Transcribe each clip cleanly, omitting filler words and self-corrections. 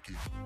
cracky.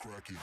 Cracky.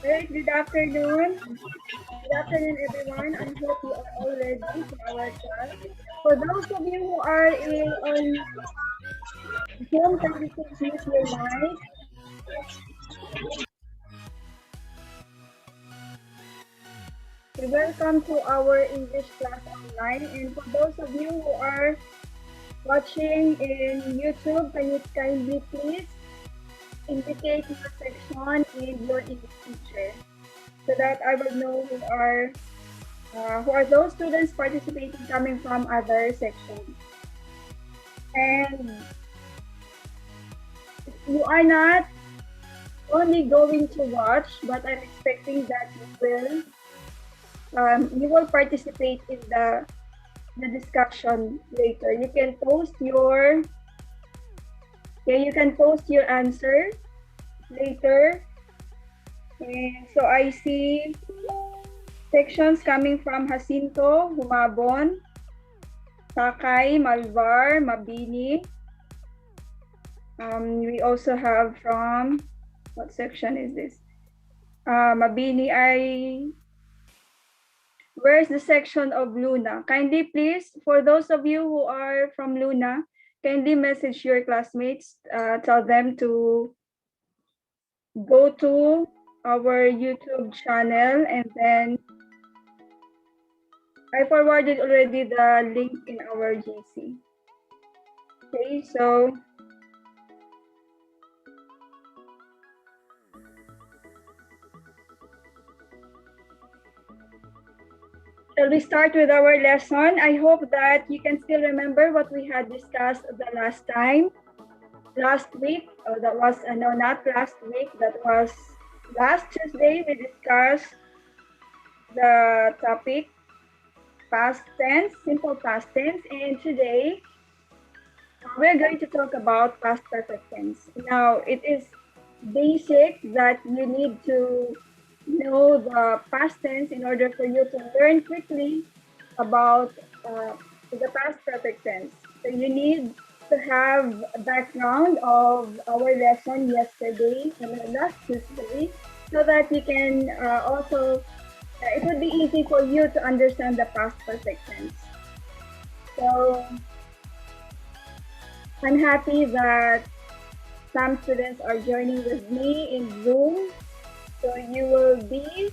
Alright, good afternoon. Good afternoon, everyone. I hope you are all ready for our class. For those of you who are on Zoom, kindly please mute your mic. Welcome to our English class online. And for those of you who are watching in YouTube, can you kindly please indicate your section and your English teacher so that I will know who are those students participating coming from other sections. And you are not only going to watch, but I'm expecting that you will participate in the discussion later. You can post your answer later. And so I see sections coming from Jacinto, Humabon, Sakay, Malvar, Mabini. We also have from, what section is this? Mabini, where's the section of Luna? Kindly please, for those of you who are from Luna, kindly message your classmates, tell them to go to our YouTube channel, and then I forwarded already the link in our GC. Okay, so shall we start with our lesson? I hope that you can still remember what we had discussed the last time. Last week, that was, no, not last week, that was last Tuesday, we discussed the topic past tense, simple past tense, and today we're going to talk about past perfect tense. Now, it is basic that you need to know the past tense in order for you to learn quickly about the past perfect tense. So you need to have a background of our lesson yesterday and last Tuesday, so that you can also, it would be easy for you to understand the past perfect tense. So I'm happy that some students are joining with me in Zoom. So you will be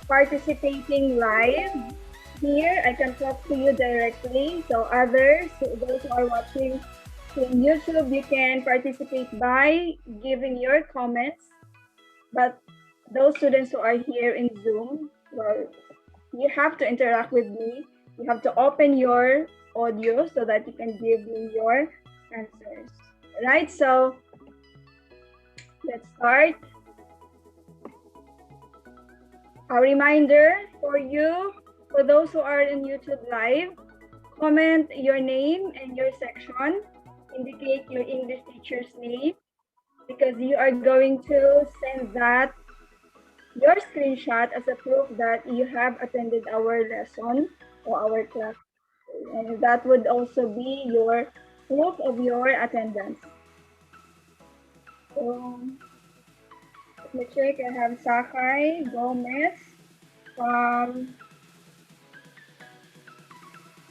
participating live here. I can talk to you directly. So others, those who are watching in YouTube, you can participate by giving your comments. But those students who are here in Zoom, well, you have to interact with me. You have to open your audio so that you can give me your answers. Right, so let's start. A reminder for you, for those who are in YouTube Live, comment your name and your section, indicate your English teacher's name, because you are going to send that, your screenshot, as a proof that you have attended our lesson or our class. And that would also be your proof of your attendance. So, let me check. I have Sakai Gomez from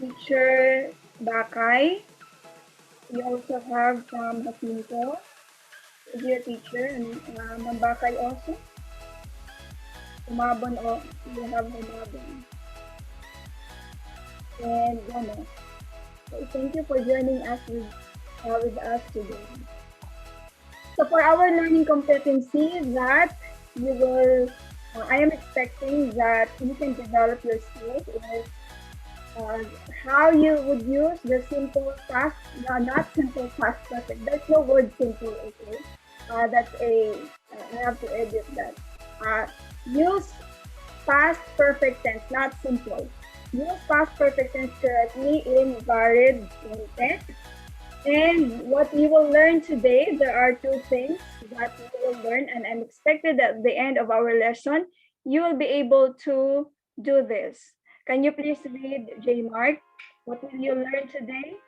Teacher Bakay. We also have from Hakinto, dear teacher, and Mambakay also. Umabon, oh, we have Umabon. And Gomez. So thank you for joining us with us today. So for our learning competency, that you will, I am expecting that you can develop your skills is how you would use the simple past, not simple past perfect. There's no word simple, okay? That's I have to edit that. Use past perfect tense, not simple. Use past perfect tense correctly in varied context. And what you will learn today, there are two things that you will learn, and I'm expected at the end of our lesson, you will be able to do this. Can you please read, J. Mark? What will you learn today?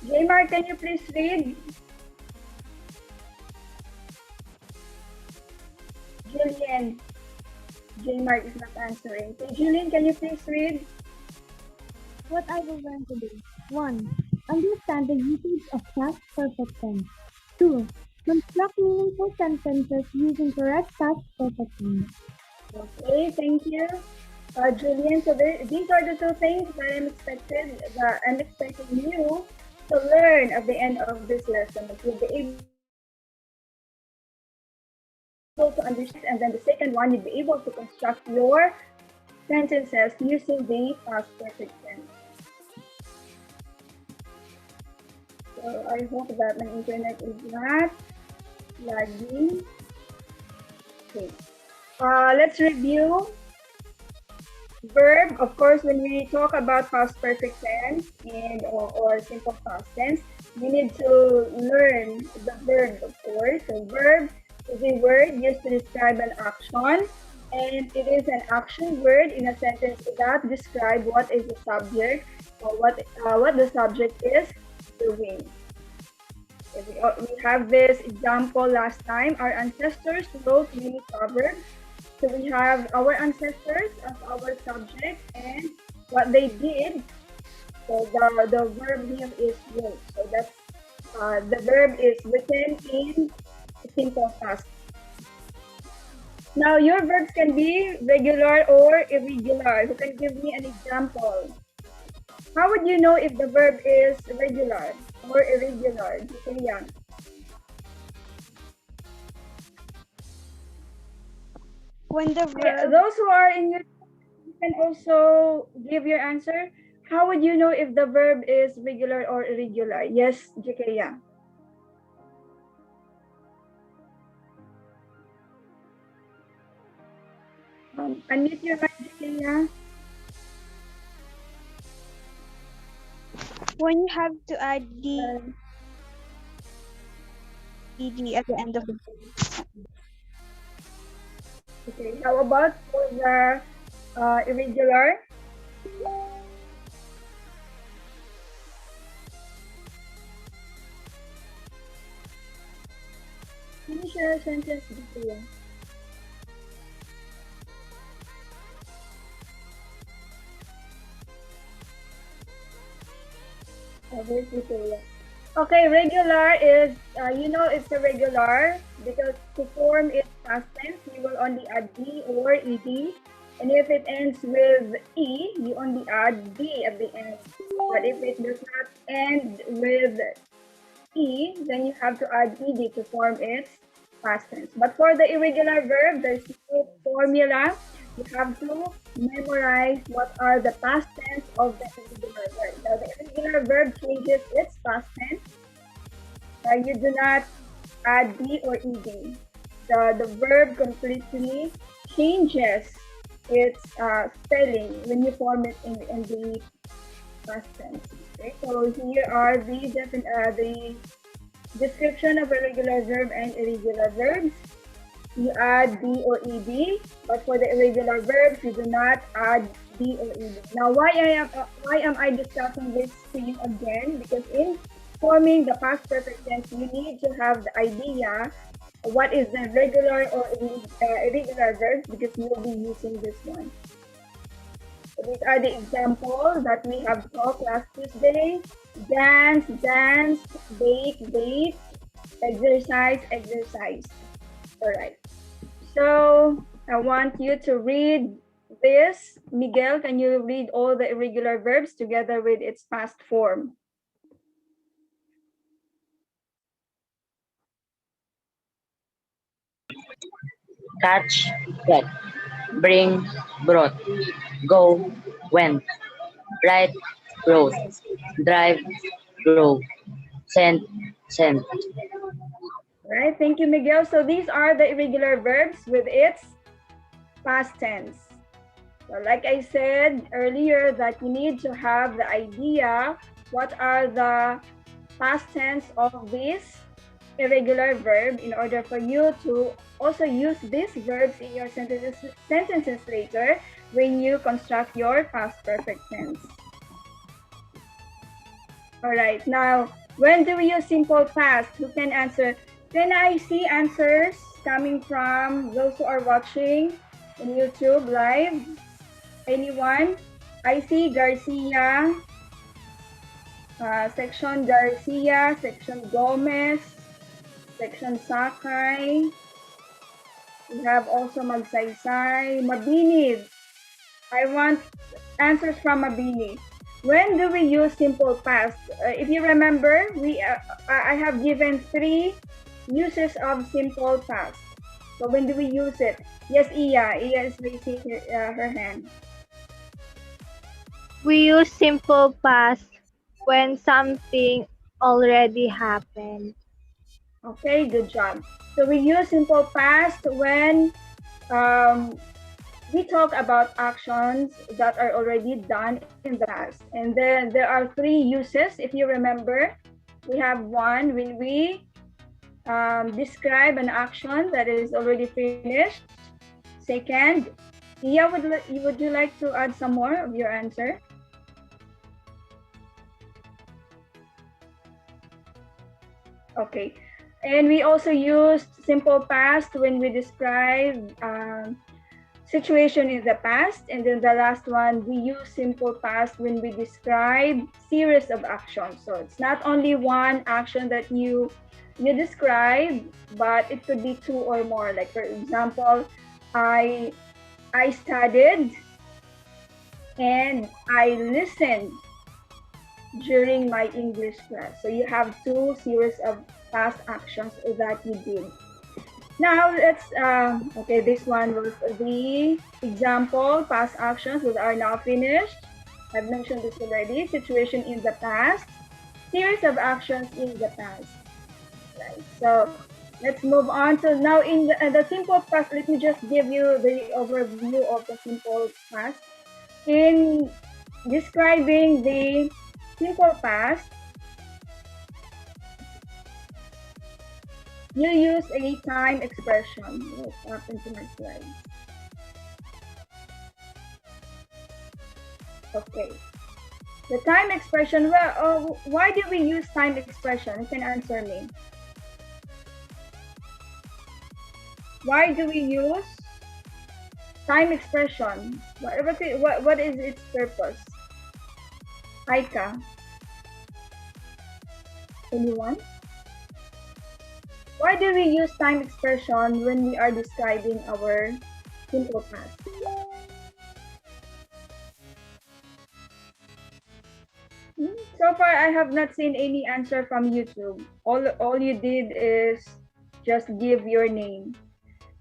J. Mark, can you please read? Julian. J. Mark is not answering. Okay, Julian, can you please read? What I will learn today. 1. Understand the usage of past perfect tense. 2. Construct meaningful sentences using correct past perfect tense. Okay, thank you, Julian. So these are the two things that I'm expecting you to learn at the end of this lesson. That you'll be able to understand, and then the second one, you'll be able to construct your sentences using the past perfect tense. So I hope that my internet is not lagging. Okay. Let's review verb. Of course, when we talk about past perfect tense and or simple past tense, we need to learn the verb, of course. So verb is a word used to describe an action, and it is an action word in a sentence that describes what is the subject or what the subject is doing. We have this example last time. Our ancestors wrote many proverbs. So we have our ancestors as our subject and what they did. So the verb here is wrote. So that's the verb is written in simple past. Now your verbs can be regular or irregular. Who can give me an example? How would you know if the verb is regular or irregular? Julia. When the verb Those who are in your, you can also give your answer. How would you know if the verb is regular or irregular? Yes, Julia. Unmute your mic, Julia. when you have to add the ed at the end of the Okay, how about for the irregular? Finish your sentence, Julia. Okay, regular is, it's a regular because to form its past tense, you will only add D or ED. And if it ends with E, you only add D at the end. But if it does not end with E, then you have to add ED to form its past tense. But for the irregular verb, there's no formula. you have to memorize what are the past tense of the irregular verb. Now, the irregular verb changes its past tense. You do not add D or ED. The verb completely changes its spelling when you form it in the past tense. Okay, so here are the description of irregular verb and irregular verbs. You add D or ED, but for the irregular verbs, you do not add D or ED. Now, why am I discussing this to you again? Because in forming the past perfect tense, you need to have the idea what is the regular or irregular verbs, because you will be using this one. So these are the examples that we have taught last Tuesday. Dance, dance, bake, bake, exercise, exercise. All right. So I want you to read this. Miguel, can you read all the irregular verbs together with its past form? Catch, get, bring, brought, go, went, write, wrote, drive, drove, send, sent. All right, thank you, Miguel. So these are the irregular verbs with its past tense. So like I said earlier, that you need to have the idea what are the past tense of this irregular verb in order for you to also use these verbs in your sentences later when you construct your past perfect tense. All right, now, when do we use simple past? Who can answer? Can I see answers coming from those who are watching in YouTube live? Anyone? I see Garcia, Section Garcia, Section Gomez, Section Sakay. We have also Magsaysay, Mabini. I want answers from Mabini. When do we use simple past? If you remember, I have given 3 uses of simple past. So when do we use it? Yes, Iya. Iya is raising her hand. We use simple past when something already happened. Okay, good job. So we use simple past when we talk about actions that are already done in the past. And then there are 3 uses, if you remember. We have 1 when we describe an action that is already finished. Second, Iya, would you like to add some more of your answer? Okay. And we also used simple past when we describe situation in the past. And then the last one, we use simple past when we describe series of actions. So it's not only one action that you describe, but it could be 2 or more. Like for example, I studied and I listened during my English class. So you have 2 series of past actions that you did. Now let's, okay, this one was the example, past actions that are now finished. I've mentioned this already, situation in the past, series of actions in the past. Right, so let's move on. So now in the simple past, let me just give you the overview of the simple past. In describing the simple past, you use a time expression. What happened to my slide? Okay. The time expression, well, why do we use time expression? You can answer me. Why do we use time expression? What is its purpose? Aika. Anyone? Why do we use time expression when we are describing our simple past? So far, I have not seen any answer from YouTube. All you did is just give your name.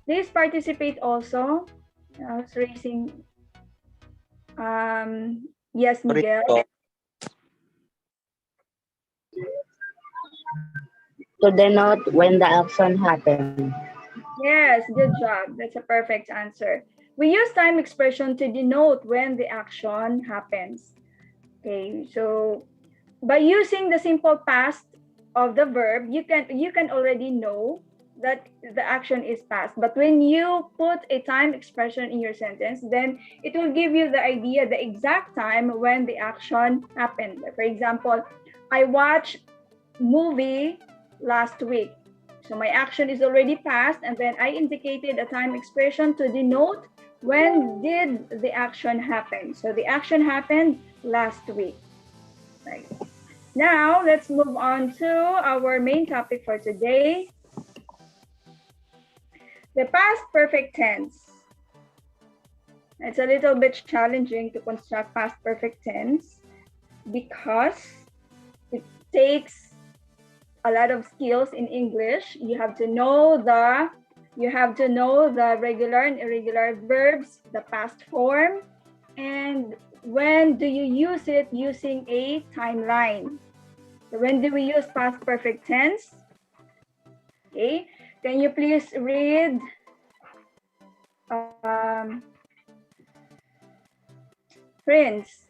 Please participate also. I was raising. Yes, Miguel. To denote when the action happened. Yes, good job. That's a perfect answer. We use time expression to denote when the action happens. Okay, so by using the simple past of the verb, you can already know that the action is past. But when you put a time expression in your sentence, then it will give you the idea, the exact time when the action happened. For example, I watched movie last week. So my action is already past, and then I indicated a time expression to denote when did the action happen. So the action happened last week. Right. Now let's move on to our main topic for today, the past perfect tense. It's a little bit challenging to construct past perfect tense because it takes a lot of skills in English. You have to know the regular and irregular verbs, the past form, and when do you use it using a timeline. So when do we use past perfect tense? Okay, can you please read Prince?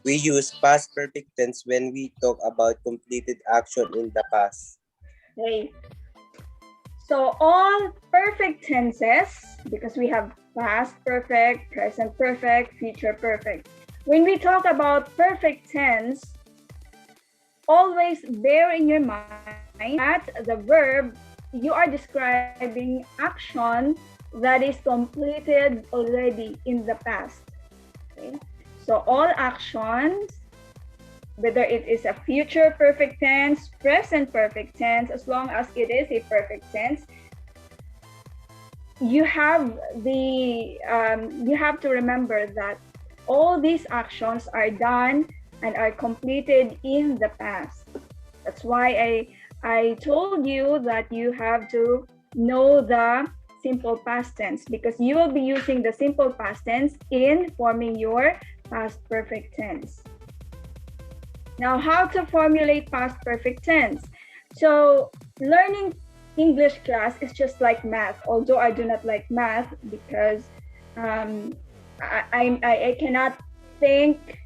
We use past perfect tense when we talk about completed action in the past. Okay. So all perfect tenses, because we have past perfect, present perfect, future perfect. When we talk about perfect tense, always bear in your mind that the verb, you are describing action that is completed already in the past. Okay? So all actions, whether it is a future perfect tense, present perfect tense, as long as it is a perfect tense, you have to remember that all these actions are done and are completed in the past. That's why I told you that you have to know the simple past tense, because you will be using the simple past tense in forming your past perfect tense. Now, how to formulate past perfect tense? So learning English class is just like math, although I do not like math because I cannot think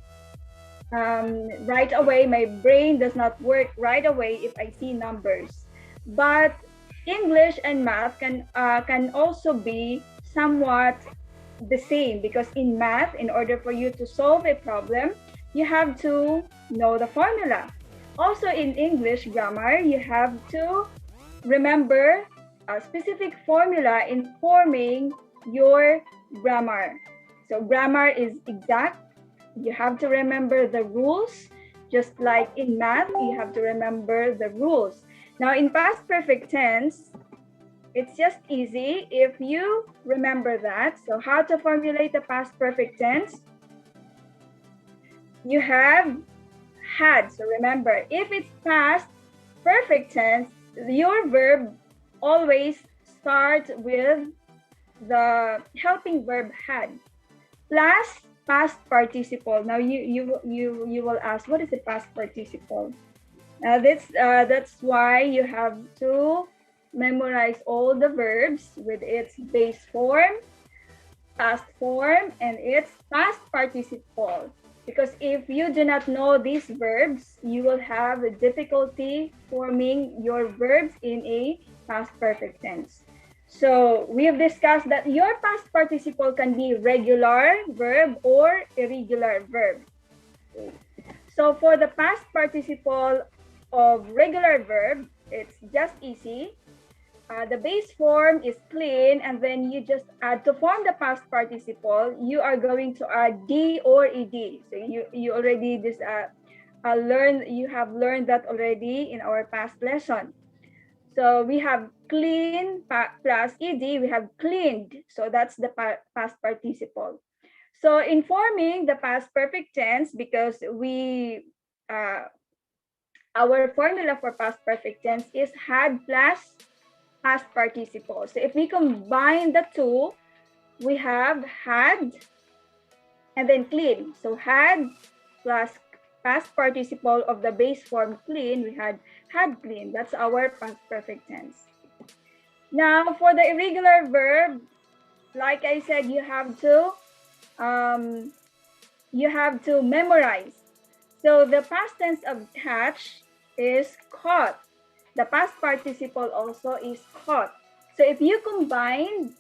right away. My brain does not work right away if I see numbers. But English and math can also be somewhat the same, because in math, in order for you to solve a problem, you have to know the formula. Also in English grammar, you have to remember a specific formula in forming your grammar. So grammar is exact. You have to remember the rules. Just like in math, you have to remember the rules. Now in past perfect tense, it's just easy if you remember that. So how to formulate the past perfect tense? You have had. So remember, if it's past perfect tense, your verb always starts with the helping verb had plus past participle. Now you will ask, what is the past participle? That's why you have to memorize all the verbs with its base form, past form, and its past participle. Because if you do not know these verbs, you will have a difficulty forming your verbs in a past perfect tense. So we have discussed that your past participle can be regular verb or irregular verb. So for the past participle of regular verb, it's just easy. The base form is clean, and then you just add, to form the past participle, you are going to add d or ed. So you already you have learned that already in our past lesson. So we have clean plus ed, we have cleaned. So that's the past participle. So in forming the past perfect tense, because our formula for past perfect tense is had plus past participle. So if we combine the two, we have had and then clean. So had plus past participle of the base form clean, we had clean. That's our past perfect tense. Now for the irregular verb, like I said, you have to memorize. So the past tense of catch is caught. The past participle also is caught. So if you combine,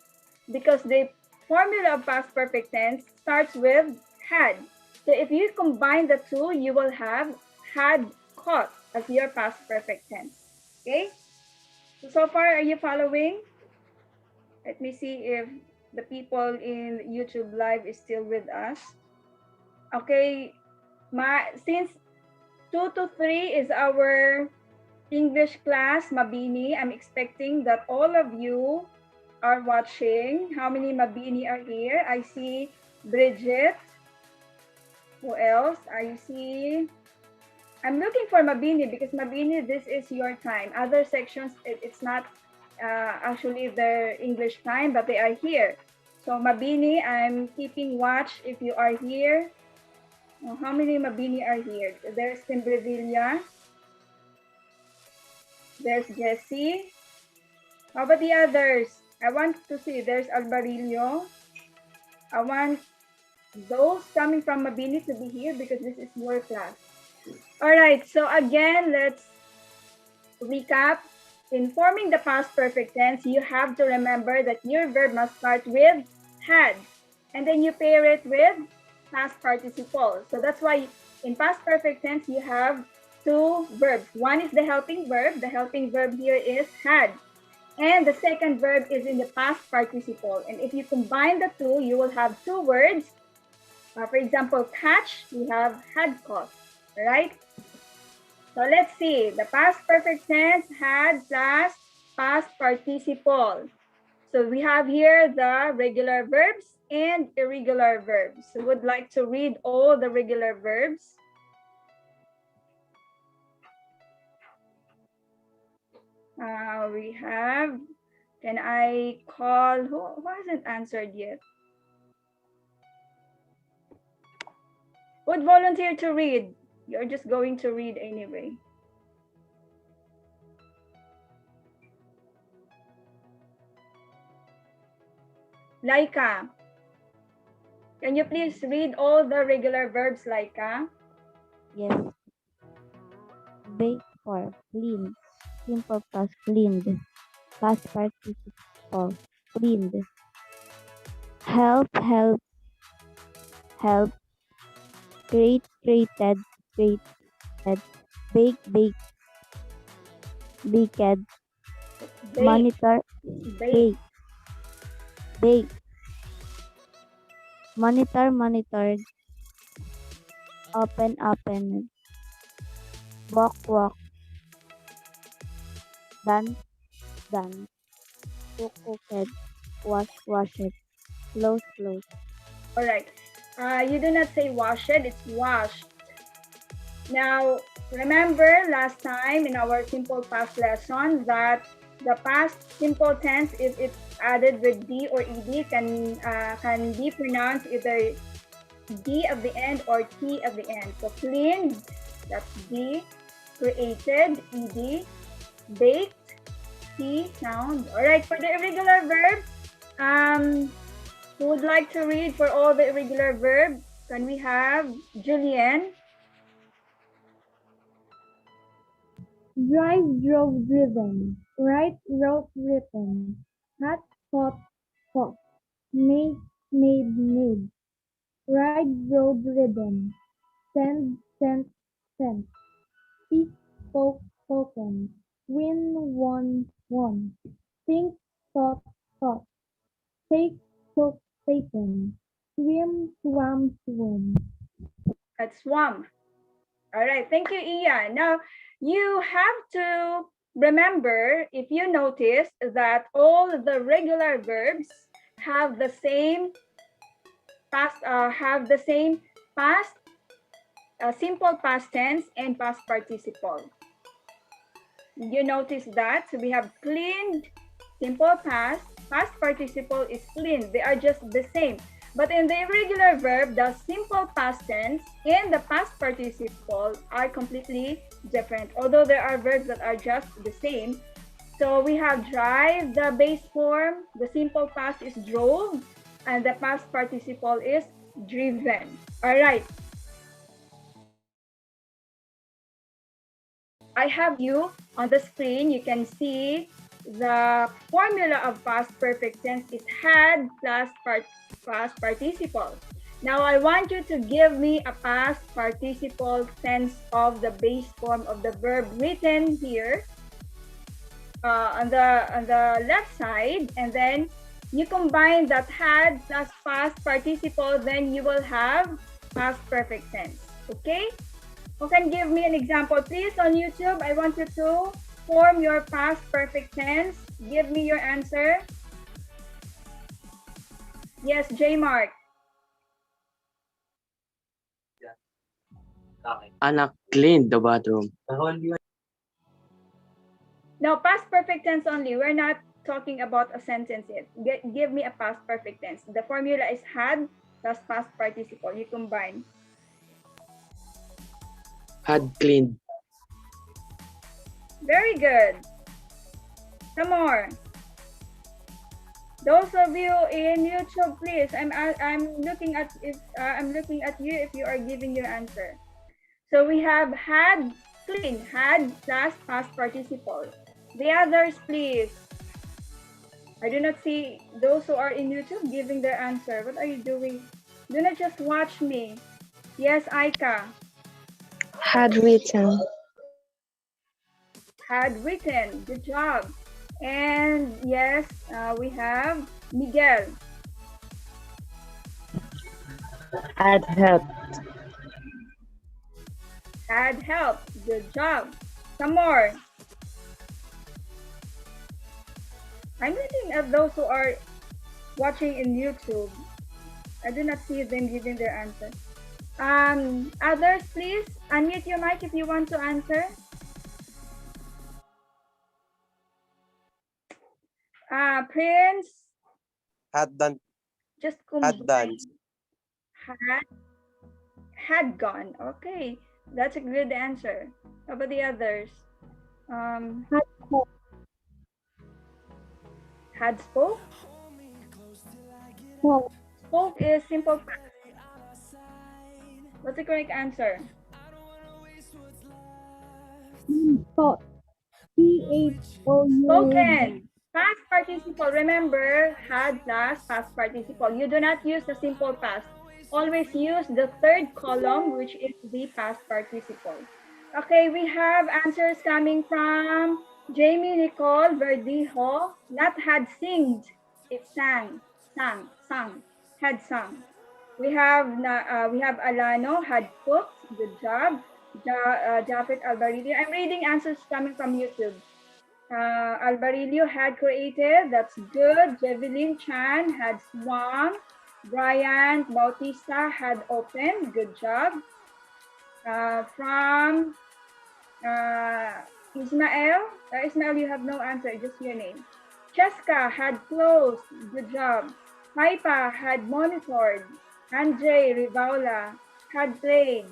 because the formula of past perfect tense starts with had. So if you combine the two, you will have had caught as your past perfect tense. Okay? So far, are you following? Let me see if the people in YouTube Live is still with us. Okay, since 2 to 3 is our English class, Mabini, I'm expecting that all of you are watching. How many Mabini are here? I see Bridget. Who else? I see. I'm looking for Mabini because Mabini, this is your time. Other sections, it's not actually their English time, but they are here. So Mabini, I'm keeping watch if you are here. Oh, how many Mabini are here? There's Timbrevilla. There's Jessie. How about the others? I want to see. There's Alvarillo. I want those coming from Mabini to be here because this is your class. All right. So again, let's recap. In forming the past perfect tense, you have to remember that your verb must start with had, and then you pair it with past participle. So that's why in past perfect tense, you have two verbs. One is the helping verb. The helping verb here is had. And the second verb is in the past participle. And if you combine the two, you will have two words. For example, catch, we have had caught, right? So let's see, the past perfect tense had plus past participle. So we have here the regular verbs and irregular verbs. So would like to read all the regular verbs. We have, can I call, who hasn't answered yet? Would volunteer to read? You're just going to read anyway. Laika, can you please read all the regular verbs, Laika? Yes. Bake for clean. Simple past cleaned. Past participle cleaned. Help, help, help. Create, created, created. Bake, bake, baked. Bake, Monitor, bake. bake. Monitor, monitored. Open, opened. Walk, walk. Done, done. Cook, cooked. Wash, washed. Close, close. All right. You do not say washed, it's washed. Now, remember last time in our simple past lesson that the past simple tense, if it's added with D or ED, can be pronounced either D at the end or T at the end. So cleaned, that's D. Created, ED. Baked, T sound. All right, for the irregular verb, who would like to read for all the irregular verbs? Can we have Julian? Drive, drove, driven. Write, wrote, written. Hat, thought, thought. Make, made, made. Ride, rode, ridden. Send, sent, sent. Speak, spoke, spoken. Win, won, won. Think, thought, thought. Take, took, taken. Swim, swam, swim. That's swam. All right, thank you, Ian. Now, you have to remember, if you notice, that all the regular verbs have the same past, simple past tense and past participle. You notice that? So we have cleaned, simple past, past participle is clean. They are just the same. But in the irregular verb, the simple past tense and the past participle are completely different. Although there are verbs that are just the same. So we have drive, the base form, the simple past is drove, and the past participle is driven. All right. I have you on the screen. You can see the formula of past perfect tense is had plus past participle. Now I want you to give me a past participle tense of the base form of the verb written here on the left side, and then you combine that had plus past participle, then you will have past perfect tense. Okay? Who can give me an example, please, on YouTube? I want you to form your past perfect tense. Give me your answer. Yes, J Mark. Anak cleaned the bathroom. No, past perfect tense only. We're not talking about a sentence yet. Give me a past perfect tense. The formula is had plus past participle. You combine. Had cleaned. Very good. Some more. Those of you in YouTube, please. I'm looking at you if you are giving your answer. So we have had clean, had plus past participle. The others, please. I do not see those who are in YouTube giving their answer. What are you doing? Do not just watch me. Yes, Aika. Had written. Had written. Good job. And yes, we have Miguel. Had helped. Had helped. Good job. Some more. I'm looking at those who are watching in YouTube. I do not see them giving their answer. Others, please unmute your mic if you want to answer. Prince. Had done. Just Had done. Had gone. Okay, that's a good answer. How about the others? Had spoke. Well, Spoke is simple past. What's the correct answer? spoke. P-H-O-U. Spoken. Past participle. Remember, had plus past participle. You do not use the simple past. Always use the third column, which is the past participle. Okay, we have answers coming from Jamie Nicole Verdijo. Not had singed, it sang, had sung. We have Alano, had cooked, good job. Jafet Albarillo. I'm reading answers coming from YouTube. Albarillo had created, that's good. Jevelyn Chan had swung. Brian Bautista had opened, good job. From Ismael, Ismael, you have no answer, just your name. Cheska had closed, good job. Paipa had monitored. Andre Rivaula had played.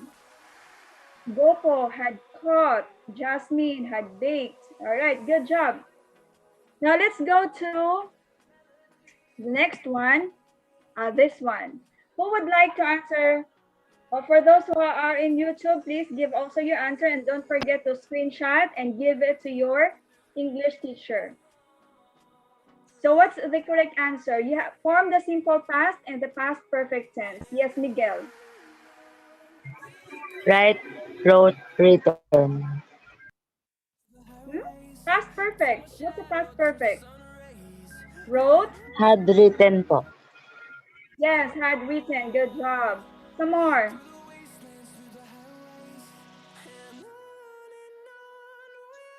Gopo had caught. Jasmine had baked. All right, good job. Now let's go to the next one, this one. Who would like to answer? For those who are in YouTube, please give also your answer and don't forget to screenshot and give it to your English teacher. So what's the correct answer? You have formed the simple past and the past perfect tense. Yes, Miguel. Write, wrote, written. Past perfect. What's the past perfect? Wrote? Had written po. Yes, had written. Good job. Some more.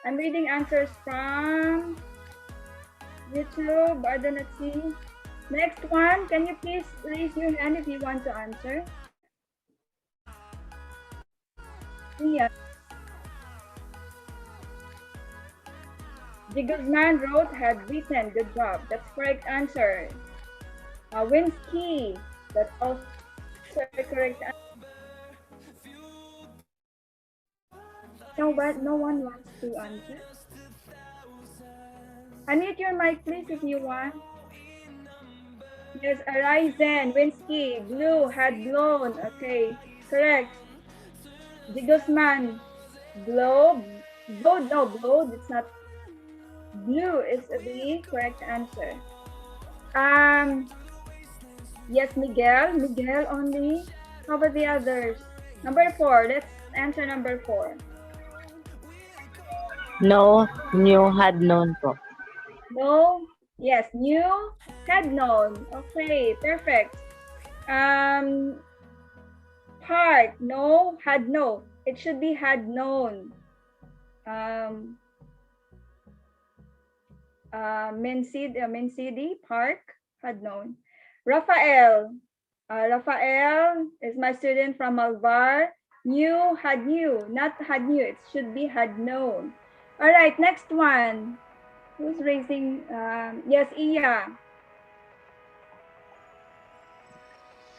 I'm reading answers from YouTube. I do not see. Next one. Can you please raise your hand if you want to answer? Yeah. The Guzman wrote, had written. Good job. That's correct answer. Winsky. That's also a correct answer. No, but no one wants to answer. Unmute your mic, please, if you want. Yes, Arisen, Winsky, blue, had blown. Okay, correct. The Guzman, blow, blow, it's not. Blue is the correct answer. Yes, Miguel only. How about the others? Number 4, let's answer number 4. No, knew, had known po. No, yes, knew, had known. Okay, perfect. Part, no, had no. It should be had known. Mencidi, Park, had known. Rafael is my student from Malvar. Knew, had knew, not had knew. It should be had known. All right, next one. Who's raising? Yes, Iya.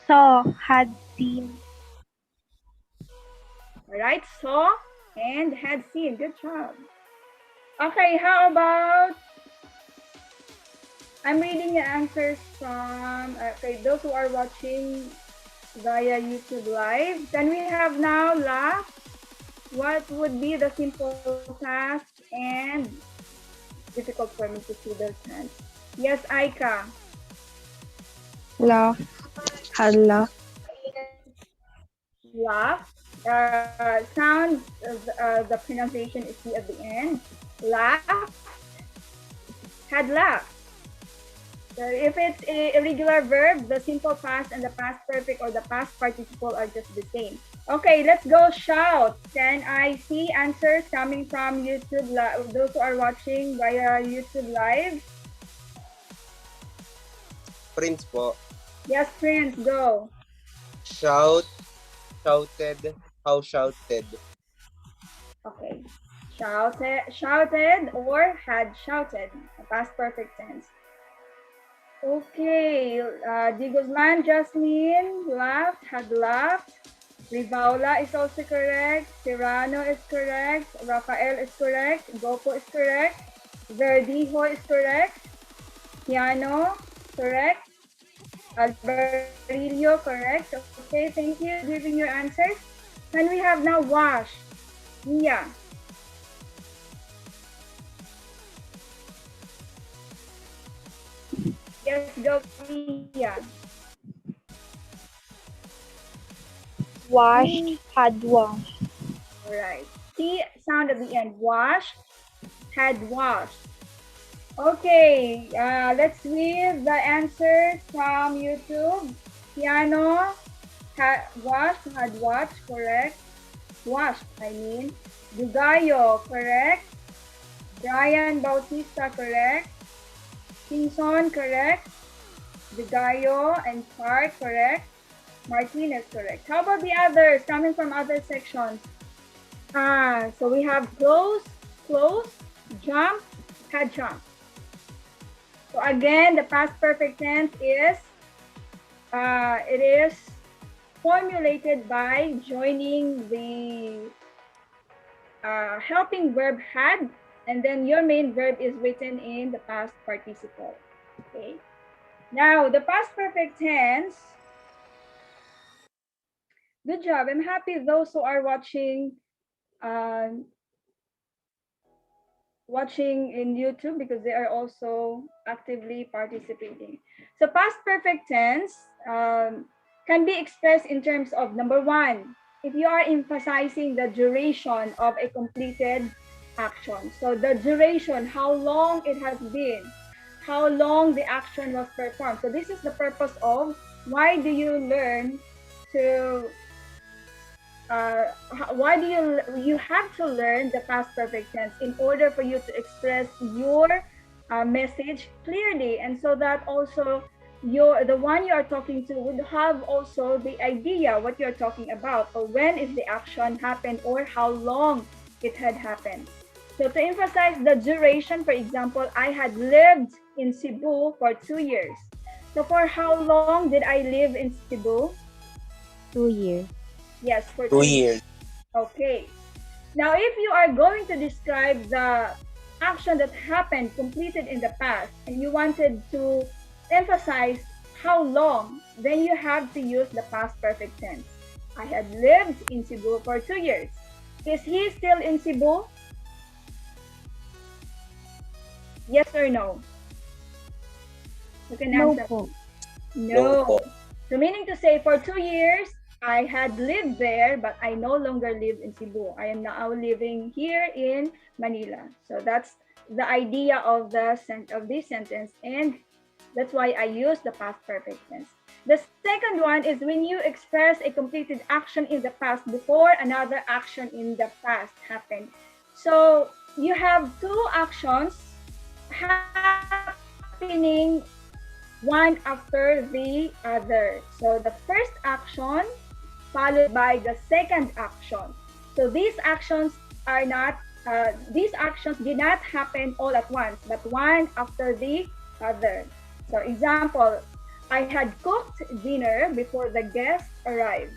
Saw, had seen. All right, saw and had seen. Good job. Okay, how about, I'm reading the answers from, those who are watching via YouTube Live. Can we have now laugh? What would be the simple past and difficult for me to see those hands? Yes, Aika. Laugh, had laughed. Laugh. Sound, the pronunciation is C at the end. Laugh. Had laughed. So if it's a irregular verb, the simple past and the past perfect or the past participle are just the same. Okay, let's go shout. Can I see answers coming from YouTube, those who are watching via YouTube Live? Prince po. Yes, Prince, go. Shout, shouted, how shouted. Okay. Shouted or had shouted. Past perfect tense. Okay. Di Guzman, Jasmine, laughed, had laughed. Rivaula is also correct. Serrano is correct. Rafael is correct. Gopo is correct. Verdijo is correct. Piano, correct. Alvarillo, correct. Okay, thank you for giving your answers. Can we have now wash? Mia. Yes, go, Mia. Washed, had washed. All right. T sound at the end. Washed, had washed. Okay, let's read the answers from YouTube. Piano, had washed, correct. Washed, I mean. Dugayo, correct. Brian Bautista, correct. Kinson, correct. Dugayo and Park, correct. Martinez, correct. How about the others coming from other sections? So we have close, jump, had jump. So again, the past perfect tense is, it is formulated by joining the helping verb had, and then your main verb is written in the past participle. Okay. Now, the past perfect tense. Good job. I'm happy those who are watching in YouTube, because they are also actively participating. So past perfect tense can be expressed in terms of, number 1, if you are emphasizing the duration of a completed action. So the duration, how long it has been, how long the action was performed. So this is the purpose of why do you learn to why do you have to learn the past perfect tense in order for you to express your message clearly, and so that also the one you are talking to would have also the idea what you're talking about, or when is the action happened, or how long it had happened. So to emphasize the duration, for example, I had lived in Cebu for 2 years. So for how long did I live in Cebu? 2 years. Yes, for 2 2 years. years. Okay. Now, if you are going to describe the action that happened, completed in the past, and you wanted to emphasize how long, then you have to use the past perfect tense. I had lived in Cebu for 2 years. Is he still in Cebu? Yes or no? You can No answer. po. No po. So meaning to say, for 2 years, I had lived there, but I no longer live in Cebu. I am now living here in Manila. So that's the idea of this sentence, and that's why I use the past perfect tense. The second one is when you express a completed action in the past before another action in the past happened. So you have two actions happening one after the other. So the first action followed by the second action. So these actions are not, these actions did not happen all at once, but one after the other. So example, I had cooked dinner before the guests arrived.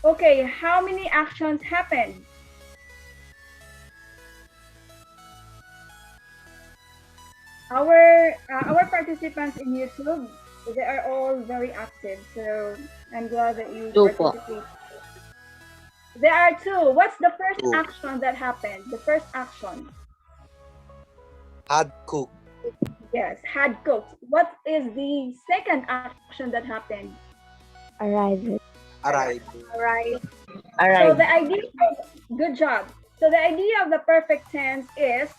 Okay, how many actions happened? Our participants in YouTube, they are all very active, so I'm glad that you Two po. participate. There are two. What's the first Two. action that happened? The first action. Had cooked. Yes, had cooked. What is the second action that happened? Arrived. Arrived. Alright. So Arrived. the idea, good job. So the idea of the perfect tense is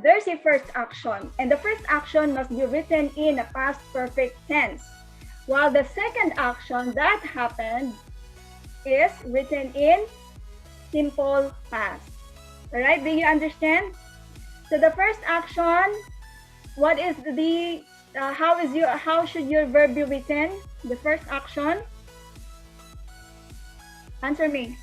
there's a first action, and the first action must be written in a past perfect tense, while the second action that happened is written in simple past. All right, do you understand? So the first action, what is the how should your verb be written? The first action. Answer me.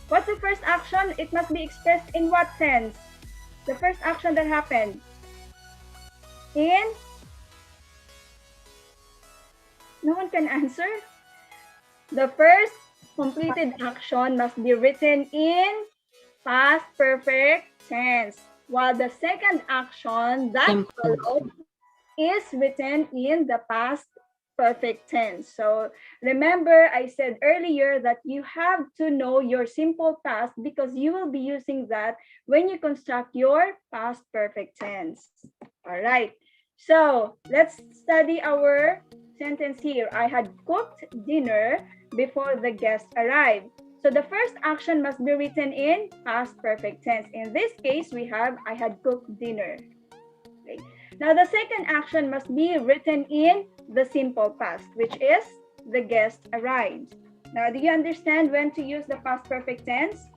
What's the first action? It must be expressed in what tense? The first action that happened. In? No one can answer. The first completed action must be written in past perfect tense, while the second action that followed is written in the past perfect tense. So remember, I said earlier that you have to know your simple past because you will be using that when you construct your past perfect tense. All right. So let's study our sentence here. I had cooked dinner before the guests arrived. So the first action must be written in past perfect tense. In this case, we have I had cooked dinner. Okay. Now the second action must be written in the simple past, which is the guest arrived. Now, do you understand when to use the past perfect tense?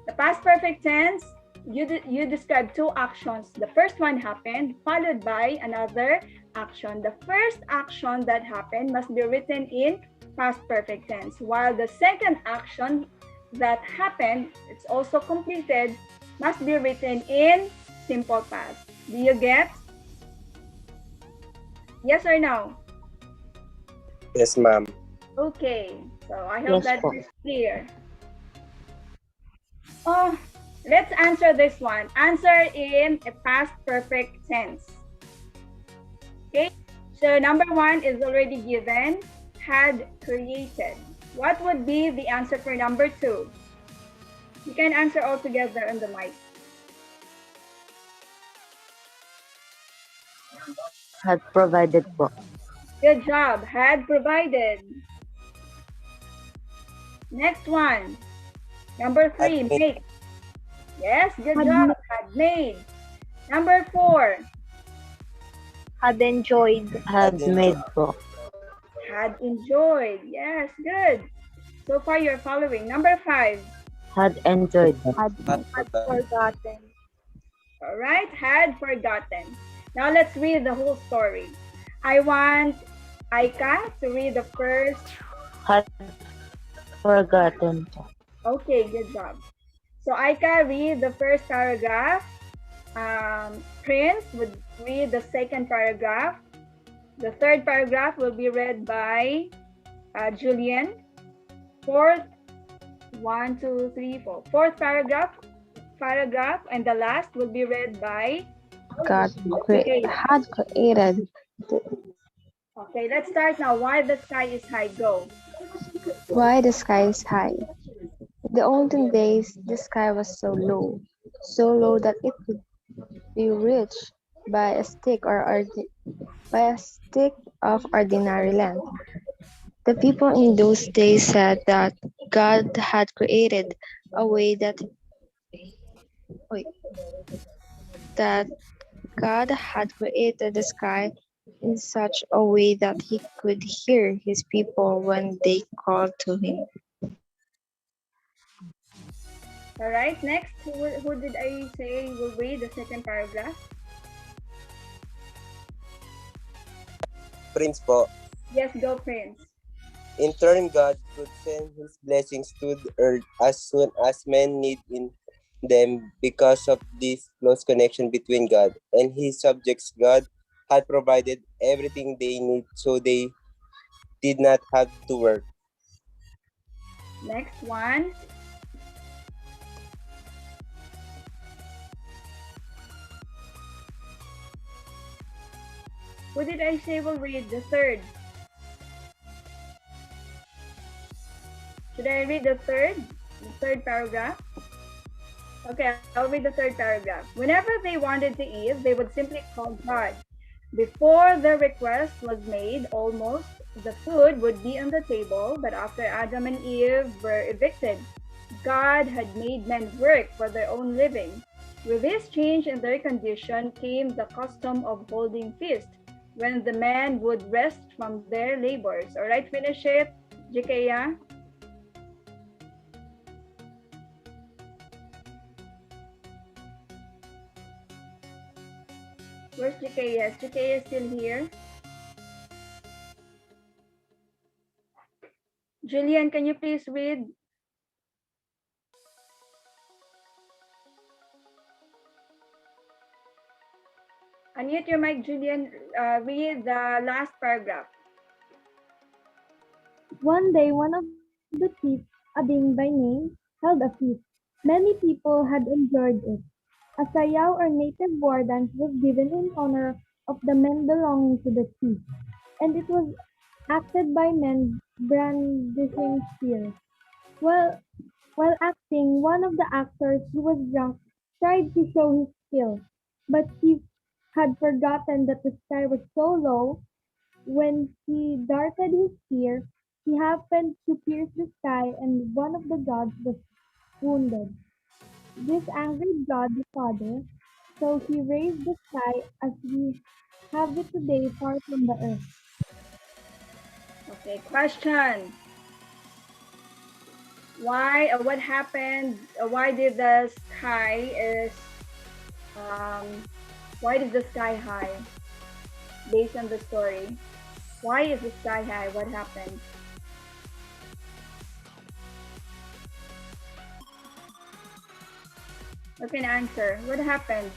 The past perfect tense, you describe two actions. The first one happened, followed by another action. The first action that happened must be written in past perfect tense, while the second action that happened, it's also completed, must be written in simple past. Do you get? Yes or no? Yes, ma'am. Okay, so I hope Yes, that po. is clear. Oh, let's answer this one. Answer in a past perfect tense. Okay, so number one is already given, had created. What would be the answer for number two? You can answer all together on the mic. Had provided po. Good job, had provided. Next one. Number three, Had made. make. Yes, good Had job, had made. Number four, Had enjoyed. Had made po. had enjoyed. Yes, good. So far you're following. Number five, Had enjoyed. Had Had forgotten. Forgotten. all right, had forgotten. Now let's read the whole story. I want Aika to read the first Had forgotten po. Okay, good job. So I can read the first paragraph. Prince would read the second paragraph. The third paragraph will be read by Julian. Fourth, one, two, three, four. Fourth paragraph, and the last will be read by God okay. had created. Okay, let's start now. Why the sky is high? Go. Why the sky is high. In the olden days, the sky was so low that it could be reached by a stick of ordinary length. The people in those days said that God had created a way wait, that God had created the sky in such a way that he could hear his people when they called to him. All right, next, who did I say will read the second paragraph? Prince po. Yes, go, Prince. In turn, God could send His blessings to the earth as soon as men need in them because of this close connection between God and His subjects. God had provided everything they need, so they did not have to work. Next one. Who did I say will read the third? Should I read the third paragraph? Okay, I'll read the third paragraph. Whenever they wanted to eat, they would simply call God. Before the request was made, almost the food would be on the table, but after Adam and Eve were evicted, God had made men work for their own living. With this change in their condition came the custom of holding feast, when the men would rest from their labors. All right, finish it, Jikeya. Where's Jikeya? Is Jikeya still here? Julian, can you please read? Unmute your mic, Julian. Read the last paragraph. One day, one of the chiefs, a Ding by name, held a feast. Many people had enjoyed it. A sayaw or native war dance was given in honor of the men belonging to the chief, and it was acted by men brandishing spears. While, while acting, one of the actors, who was drunk, tried to show his skill, but he had forgotten that the sky was so low. When he darted his spear, he happened to pierce the sky, and one of the gods was wounded. This angered God the Father, so he raised the sky as we have it today far from the earth. Okay, question. Why, what happened, why did the sky is, why is the sky high? Based on the story. Why is the sky high? What happened? You can answer. What happened?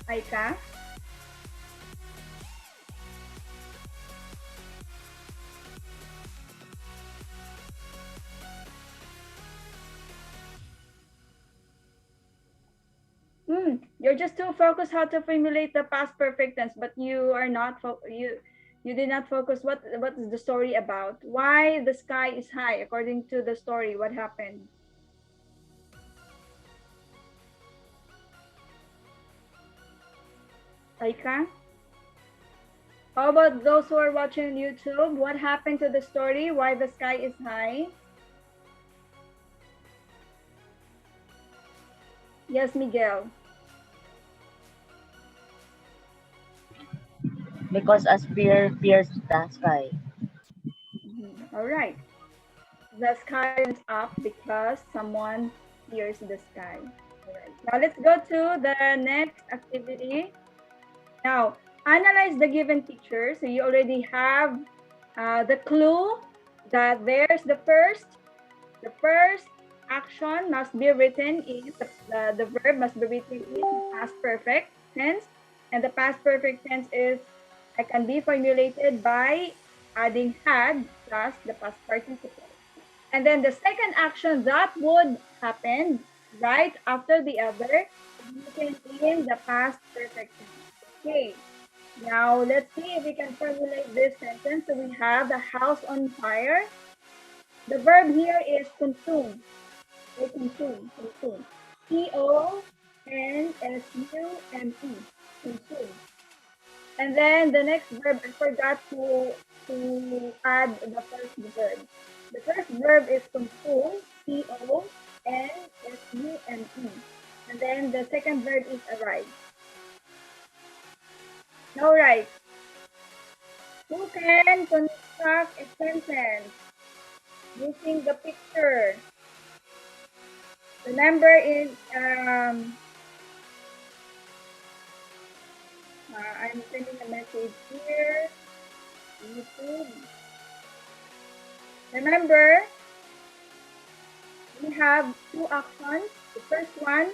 Aika? You're just too focused how to formulate the past perfect tense, but you are not you did not focus what is the story about. Why the sky is high according to the story? What happened? Aika? How about those who are watching YouTube? What happened to the story? Why the sky is high? Yes, Miguel. Because a spear pierced the sky. All right. The sky is up because someone pierced the sky. All right. Now let's go to the next activity. Now, analyze the given picture. So you already have the clue that there's the first action must be written in the verb must be written in past perfect tense, and the past perfect tense can be formulated by adding had plus the past participle. And then the second action that would happen right after the other written in the past perfect tense. Okay. Now let's see if we can formulate this sentence. So we have the house on fire. The verb here is consume. Consume. C-O-N-S-U-M-E. Consume. And then the next verb, I forgot to add the first verb. The first verb is consume. C-O-N-S-U-M-E. And then the second verb is arrive. All right. Who can construct a sentence using the picture? The number is I'm sending a message here. YouTube. Remember, we have two actions. The first one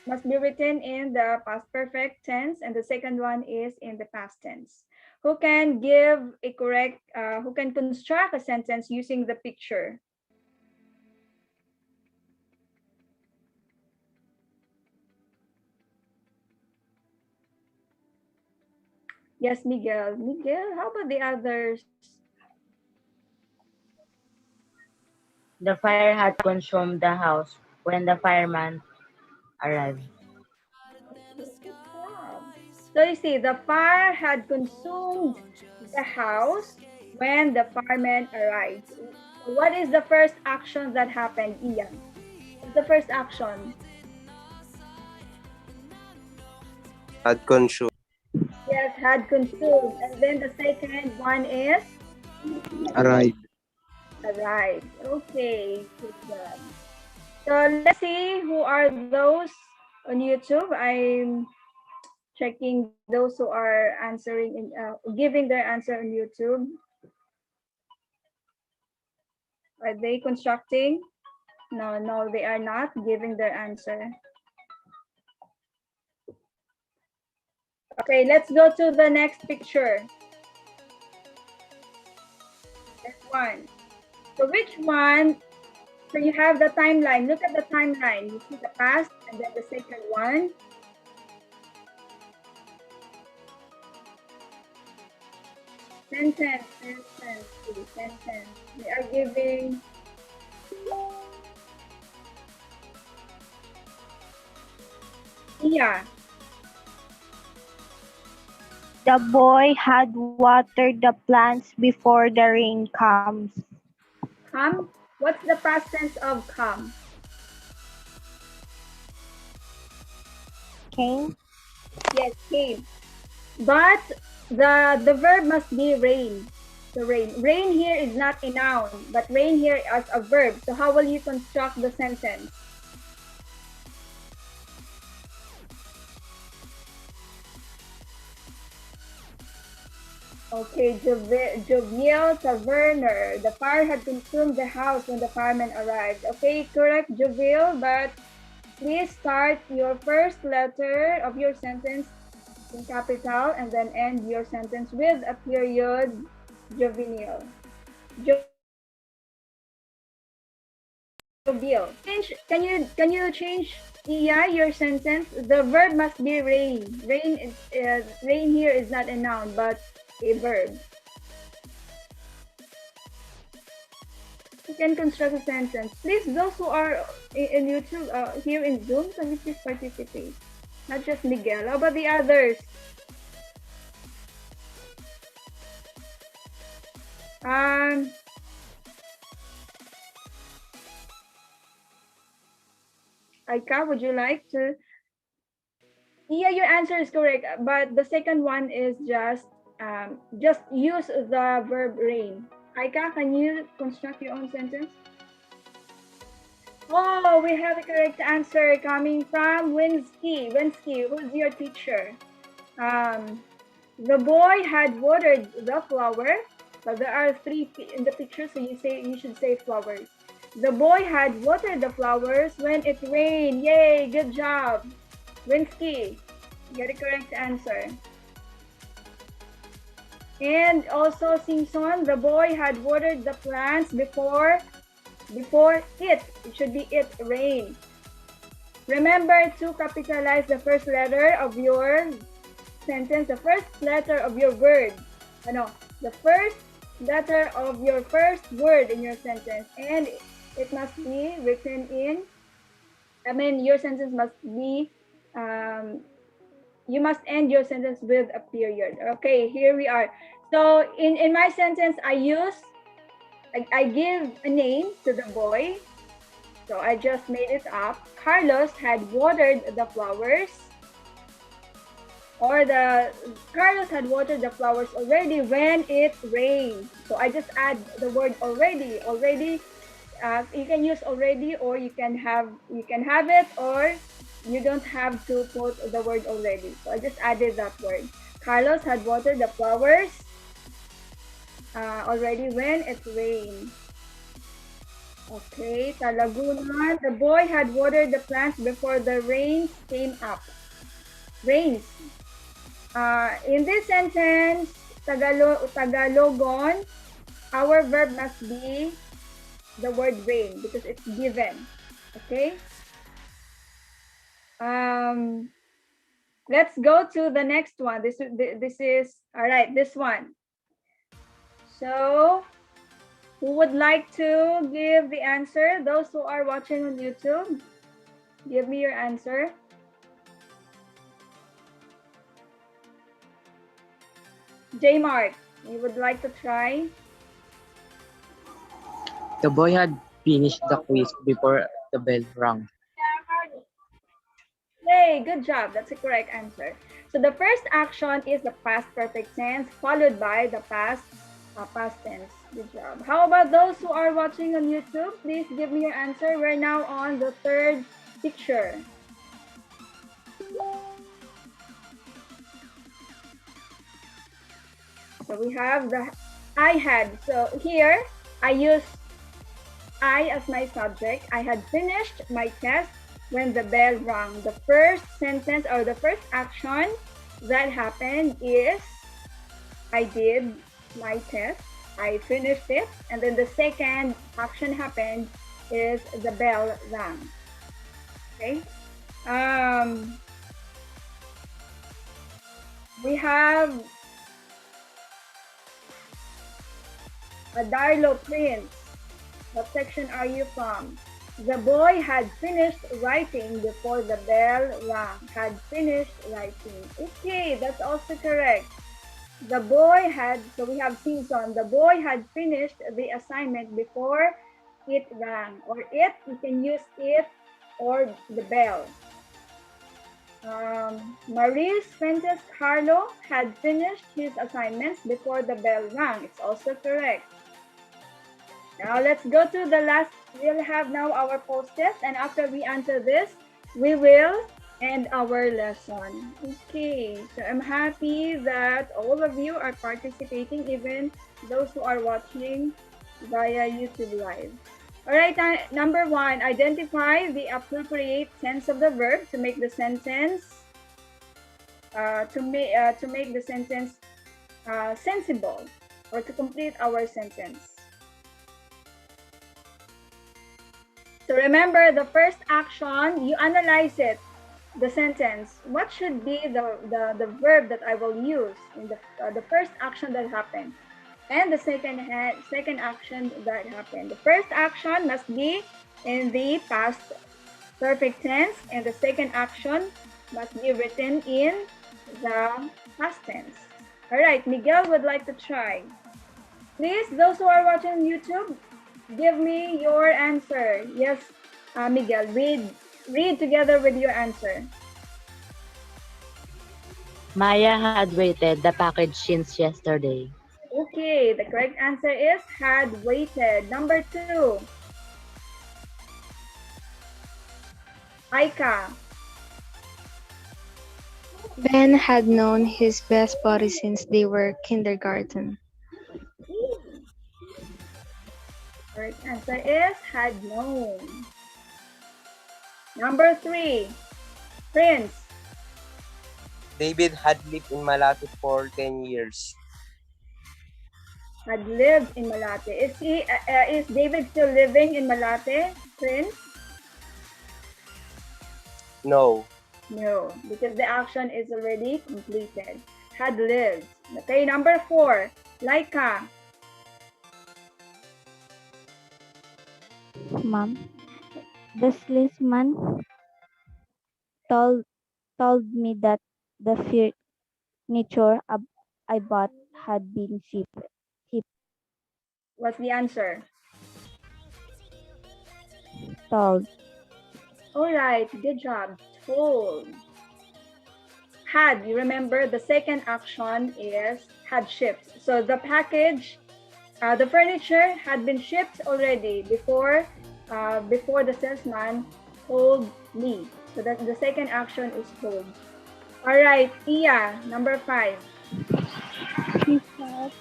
must be written in the past perfect tense, and the second one is in the past tense. Who can give a correct, who can construct a sentence using the picture? Yes, Miguel. Miguel, how about the others? The fire had consumed the house when the fireman arrived. So you see, the fire had consumed the house when the firemen arrived. What is the first action that happened, Ian? What's the first action? Had consumed. Yes, had consumed. And then the second one is? Arrived. Arrived. Okay, good job. So let's see who are those on YouTube. I'm checking those who are answering in giving their answer on YouTube. Are they constructing? No, they are not giving their answer. Okay, let's go to the next picture. This one. So which one? So you have the timeline. Look at the timeline. You see the past and then the second one. Sentence. They are giving yeah. The boy had watered the plants before the rain comes. Come. What's the past tense of come? Came. Yes, came. But the verb must be rain. So rain here is not a noun, but rain here as a verb. So how will you construct the sentence? Okay, Jovial Taverner. The fire had consumed the house when the firemen arrived. Okay, correct, Jovial, but please start your first letter of your sentence in capital and then end your sentence with a period, Jovial. Jovial. Can you change your sentence? The verb must be rain. Rain here is not a noun but a verb. You can construct a sentence. Please, those who are in YouTube, here in Zoom, can you please participate? Not just Miguel. How about the others? Aika, would you like to? Yeah, your answer is correct, but the second one is just use the verb rain. Aika, can you construct your own sentence? Oh, we have a correct answer coming from Winsky. Winsky, who's your teacher? The boy had watered the flower. So there are three in the picture, so you should say flowers. The boy had watered the flowers when it rained. Yay, good job. Winsky, get the correct answer. And also Simpson, the boy had watered the plants before it should be it rained. Remember to capitalize the first letter of your sentence, the first letter of your word. The first letter of your first word in your sentence, and it must be written in, your sentence must be, you must end your sentence with a period. Okay, here we are. So in my sentence, I give a name to the boy. So I just made it up. Carlos had watered the flowers. Carlos had watered the flowers already when it rained. So I just add the word already. Already, you can use already, or you can have it, or you don't have to put the word already. So I just added that word. Carlos had watered the flowers already when it rained. Okay, sa Laguna, the boy had watered the plants before the rains came up. Rains. In this sentence, Tagalogon, our verb must be the word rain because it's given. Okay. Let's go to the next one. This is all right. This one. So, who would like to give the answer? Those who are watching on YouTube, give me your answer. J Mark, you would like to try? The boy had finished the quiz before the bell rang. Yay, good job. That's the correct answer. So the first action is the past perfect tense followed by the past tense. Good job. How about those who are watching on YouTube? Please give me your answer. We're now on the third picture. So we have the I had. So here I use I as my subject. I had finished my test when the bell rang. The first sentence or the first action that happened is I did my test. I finished it, and then the second action happened is the bell rang. Okay. We have a Darlo Prince. What section are you from? The boy had finished writing before the bell rang. Had finished writing. Okay, that's also correct. The boy had, so we have Simpson. The boy had finished the assignment before it rang. Or it, you can use it or the bell. Maurice Fuentes Carlo had finished his assignments before the bell rang. It's also correct. Now let's go to the last. We'll have now our post-test, and after we answer this, we will end our lesson. Okay, so I'm happy that all of you are participating, even those who are watching via YouTube Live. All right, number one, identify the appropriate tense of the verb to make the sentence sensible, or to complete our sentence. So remember, the first action, you analyze it, the sentence. What should be the verb that I will use in the first action that happened, and the second action that happened. The first action must be in the past perfect tense, and the second action must be written in the past tense. All right, Miguel would like to try. Please, those who are watching on YouTube, give me your answer. Yes, Miguel, read together with your answer. Maya had waited the package since yesterday. Okay, the correct answer is had waited. Number two. Aika. Ben had known his best buddy since they were kindergarten. Correct answer is had known. Number 3, Prince. David had lived in Malate for 10 years. Had lived in Malate. Is David still living in Malate, Prince? No. No, because the action is already completed. Had lived. Okay, number 4, Laika. Ma'am, the salesman told told me that the furniture I bought had been shipped. What's the answer? Told. All right, good job. Told. Had, you remember the second action is had shipped. So the package, the furniture had been shipped already before the salesman told me. So that the second action is told. All right, Tia, number 5. He felt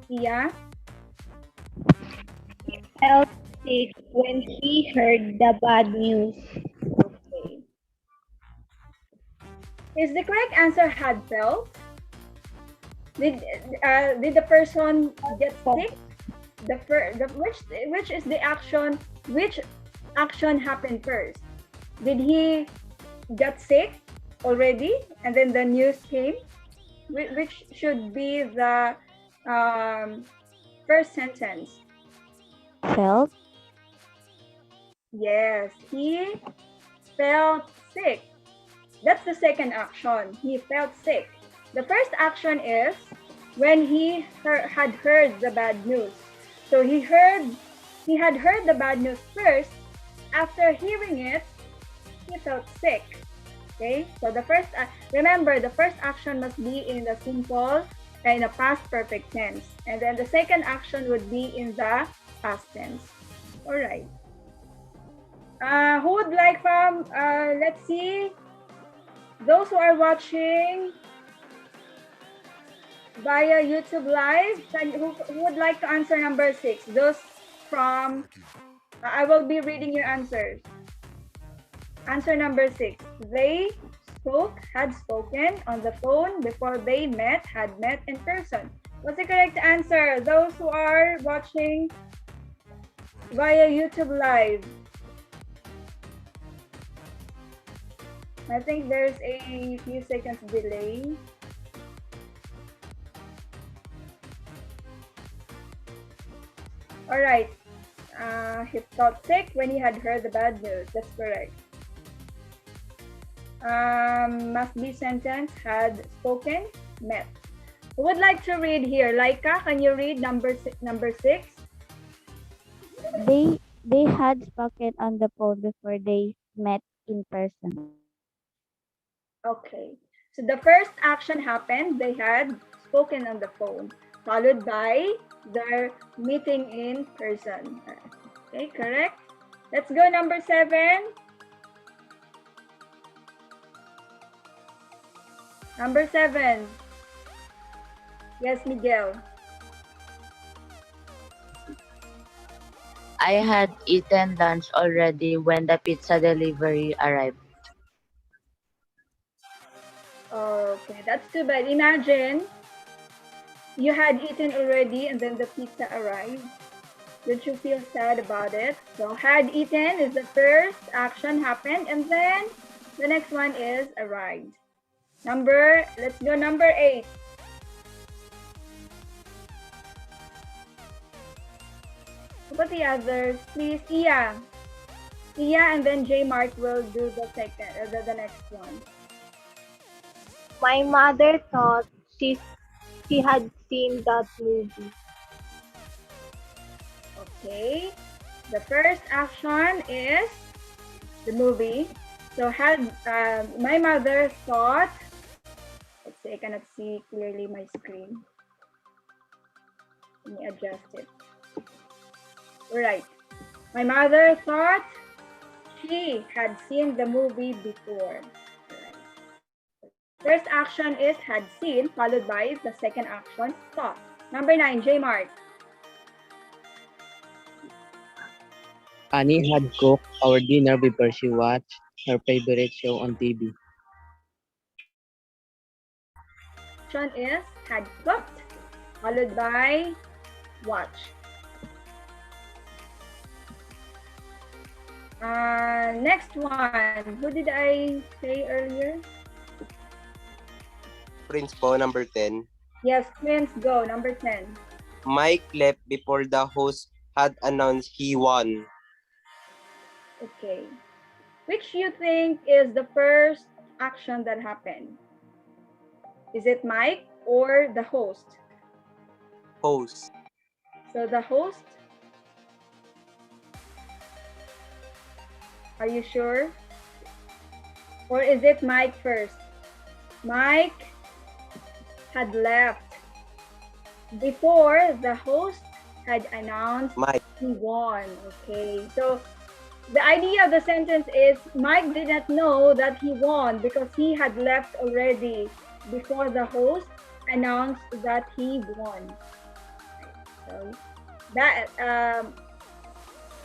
Tia, felt sick when he heard the bad news. okay. Is the correct answer had felt? Did the person get sick? Which is the action? Which action happened first? Did he get sick already, and then the news came? Which should be the first sentence? Felt Yes, he felt sick. That's the second action. He felt sick. The first action is when he had heard the bad news. So he had heard the bad news first. After hearing it, he felt sick. Okay, so the first, remember, the first action must be in the simple, in the past perfect tense. And then the second action would be in the past tense. All right. Who would like from, let's see, those who are watching via YouTube Live, who would like to answer number 6? Those from, I will be reading your answers. Answer number 6. They had spoken on the phone before they had met in person. What's the correct answer? Those who are watching via YouTube Live. I think there's a few seconds delay. All right. He felt sick when he had heard the bad news. That's correct. Must be sentence, had spoken, met. Who would like to read here? Laika, can you read number 6? they had spoken on the phone before they met in person. Okay. So the first action happened. They had spoken on the phone, followed by their meeting in person. Okay, correct. Let's go number 7. Number 7. Yes, Miguel. I had eaten lunch already when the pizza delivery arrived. Okay, that's too bad. Imagine you had eaten already and then the pizza arrived. Don't you feel sad about it? So had eaten is the first action happened, and then the next one is arrived. Let's go number 8. How about the others? Please, Iya. Iya and then J Mark will do the next one. My mother thought she had seen that movie. Okay. The first action is the movie. So my mother thought, let's see, I cannot see clearly my screen. Let me adjust it. All right. My mother thought she had seen the movie before. First action is had seen, followed by the second action, thought. Number 9, J Mark. Annie had cooked our dinner before she watched her favorite show on TV. Action is had cooked, followed by watch. Next one. Who did I say earlier? Prince po, number 10. Yes, twins, go. Number 10. Mike left before the host had announced he won. Okay. Which you think is the first action that happened? Is it Mike or the host? Host. So the host? Are you sure? Or is it Mike first? Mike had left before the host had announced Mike. he won. Okay, so the idea of the sentence is Mike did not know that he won because he had left already before the host announced that he won. So that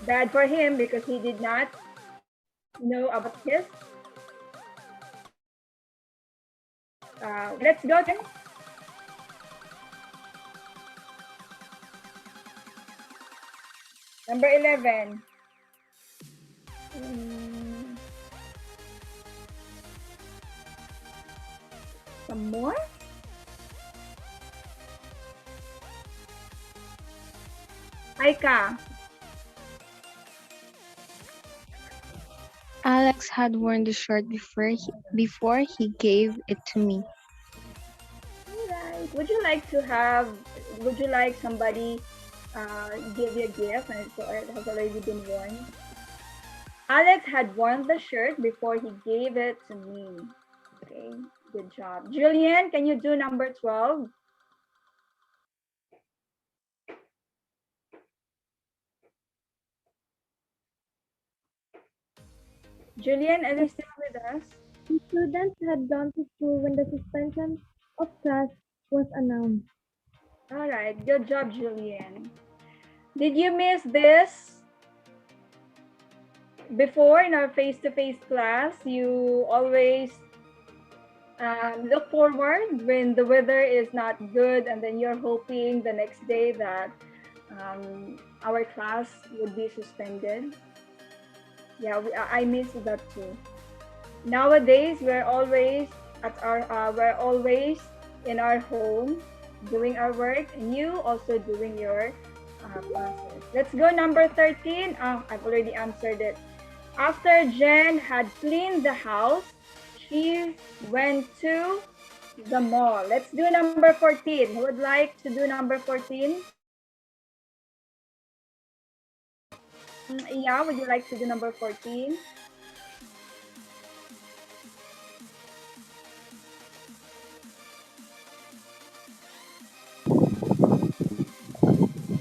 bad for him because he did not know about his. Let's go then. Number 11. Some more? Aika. Alex had worn the shirt before he gave it to me. Alright. Would you like somebody give you a gift and it has already been worn? Alex had worn the shirt before he gave it to me. Okay, good job. Julian, can you do number 12? Julian, are you still with us? The students had gone to school when the suspension of class was announced. All right, good job, Julian. Did you miss this before in our face-to-face class? You always look forward when the weather is not good and then you're hoping the next day that our class would be suspended. Yeah, I miss that too. Nowadays, we're always in our home doing our work, and you also doing your classes. Let's go number 13. I've already answered it. After Jen had cleaned the house, she went to the mall. Let's do number 14. Who would like to do number 14? Yeah, would you like to do number 14?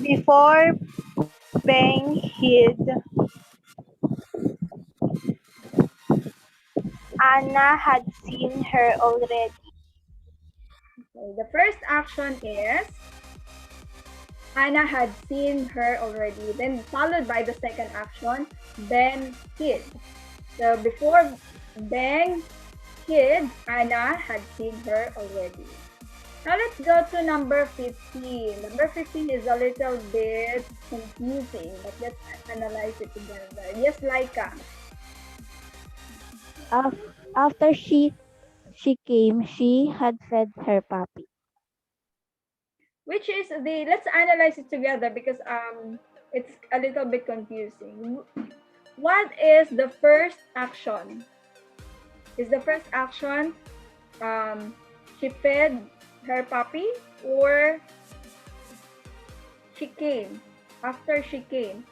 Before Bang hid, Anna had seen her already. Okay, the first action is Anna had seen her already, then followed by the second action, Ben hid. So before Ben hid, Anna had seen her already. Now let's go to number 15. Number 15 is a little bit confusing, but let's analyze it together. Yes, Laika. After she came, she had fed her puppy. Which is let's analyze it together because it's a little bit confusing. What is the first action? Is the first action she fed her puppy or she came? After she came,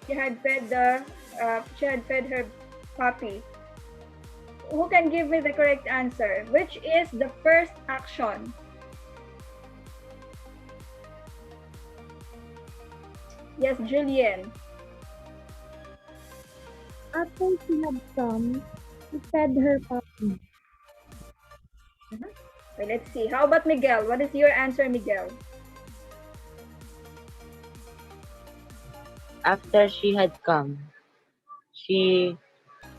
she had fed her puppy. Who can give me the correct answer? Which is the first action? Yes, Julian. After she had come, she fed her puppy. Okay, let's see. How about Miguel? What is your answer, Miguel? After she had come, she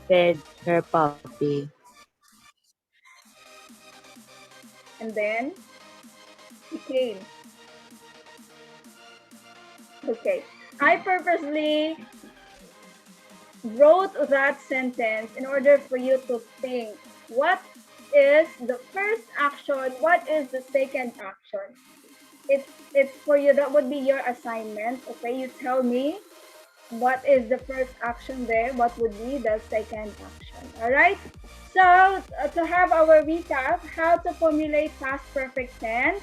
fed her puppy. And then he came. Okay. I purposely wrote that sentence in order for you to think what is the first action, what is the second action. It's for you. That would be your assignment. Okay, you tell me what is the first action there, what would be the second action. All right, so to have our recap, how to formulate past perfect tense.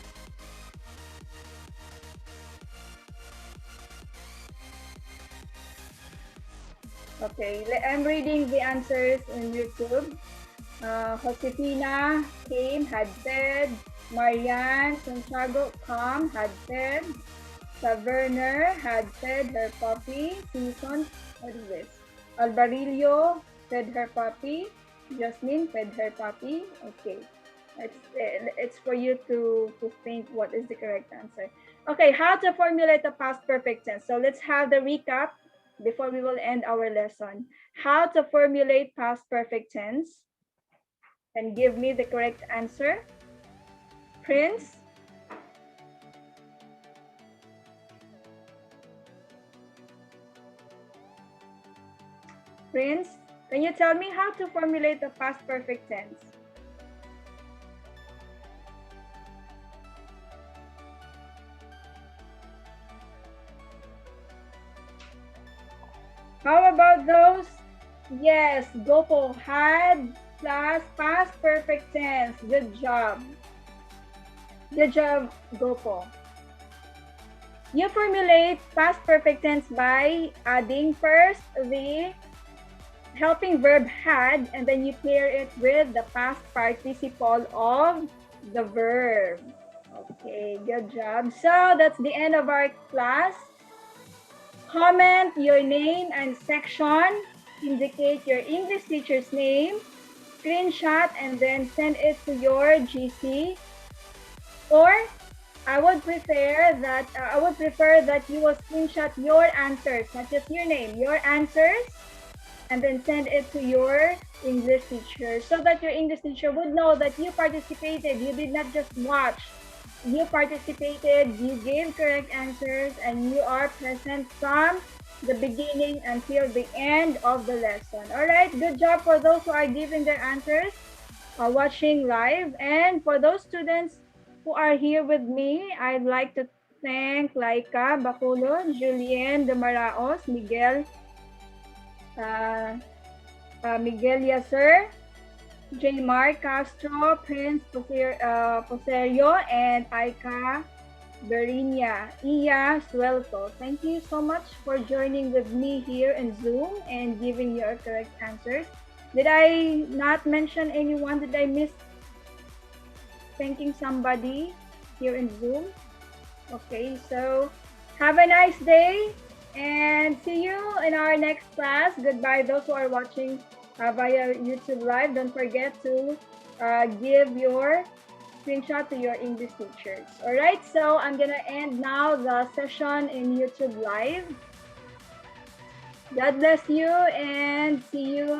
Okay, I'm reading the answers in YouTube. Josefina came, had said. Marianne Santiago come, had said. Taverner had fed her puppy. Susan, what is this? Alvarillo fed her puppy. Jasmine fed her puppy. Okay. It's for you to think what is the correct answer. Okay, how to formulate the past perfect tense. So let's have the recap before we will end our lesson. How to formulate past perfect tense. And give me the correct answer. Prince. Prince, can you tell me how to formulate the past perfect tense? How about those? Yes, Gopo, had plus past perfect tense. Good job. Good job, Gopo. You formulate past perfect tense by adding first the helping verb had, and then you pair it with the past participle of the verb. Okay, good job. So that's the end of our class. Comment your name and section, indicate your English teacher's name, screenshot, and then send it to your GC. Or I would prefer that you will screenshot your answers, not just your name, your answers, and then send it to your English teacher so that your English teacher would know that you participated. You did not just watch. You participated, you gave correct answers, and you are present from the beginning until the end of the lesson. All right, good job for those who are giving their answers, are watching live. And for those students who are here with me, I'd like to thank Laika Baculo, Julien de Maraos, Miguel Yaser, Jaymar Castro, Prince Poserio, and Aika Berinia, Iya Suelto. Thank you so much for joining with me here in Zoom and giving your correct answers. Did I not mention anyone? Did I miss thanking somebody here in Zoom? Okay, so have a nice day and see you in our next class. Goodbye, those who are watching via YouTube Live. Don't forget to give your screenshot to your English teachers. All right, so I'm going to end now the session in YouTube Live. God bless you and see you